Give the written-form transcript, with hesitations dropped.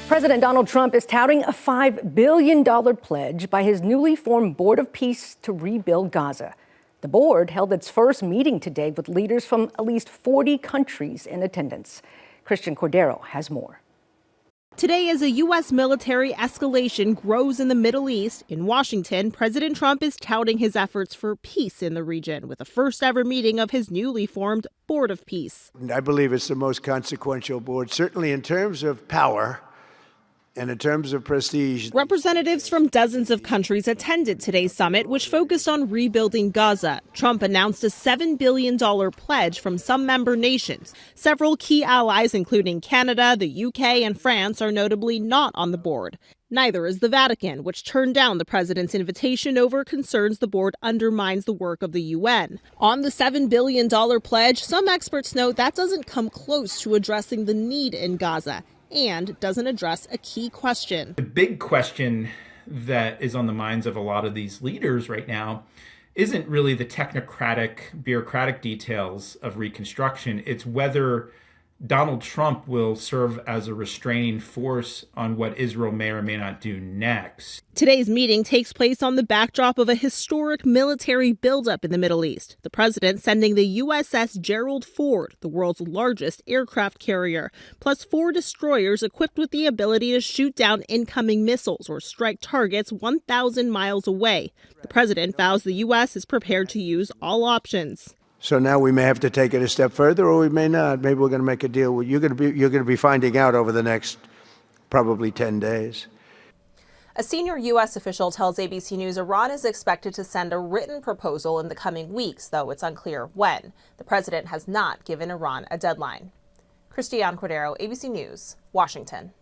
President Donald Trump is touting a $5 billion pledge by his newly formed Board of Peace to rebuild Gaza. The board held its first meeting today with leaders from at least 40 countries in attendance. Christian Cordero has more. Today, as a U.S. military escalation grows in the Middle East, in Washington, President Trump is touting his efforts for peace in the region with the first ever meeting of his newly formed Board of Peace. I believe it's the most consequential board, certainly in terms of power and in terms of prestige. Representatives from dozens of countries attended today's summit, which focused on rebuilding Gaza. Trump announced a $7 billion pledge from some member nations. Several key allies, including Canada, the UK, and France, are notably not on the board. Neither is the Vatican, which turned down the president's invitation over concerns the board undermines the work of the UN. On the $7 billion pledge, some experts note that doesn't come close to addressing the need in Gaza and doesn't address a key question. The big question that is on the minds of a lot of these leaders right now isn't really the technocratic, bureaucratic details of reconstruction. It's whether Donald Trump will serve as a restraining force on what Israel may or may not do next. Today's meeting takes place on the backdrop of a historic military buildup in the Middle East. The president sending the USS Gerald Ford, the world's largest aircraft carrier, plus 4 destroyers equipped with the ability to shoot down incoming missiles or strike targets 1,000 miles away. The president vows the U.S. is prepared to use all options. So now we may have to take it a step further, or we may not. Maybe we're going to make a deal. You're going to be finding out over the next probably 10 days. A senior U.S. official tells ABC News Iran is expected to send a written proposal in the coming weeks, though it's unclear when. The president has not given Iran a deadline. Christian Cordero, ABC News, Washington.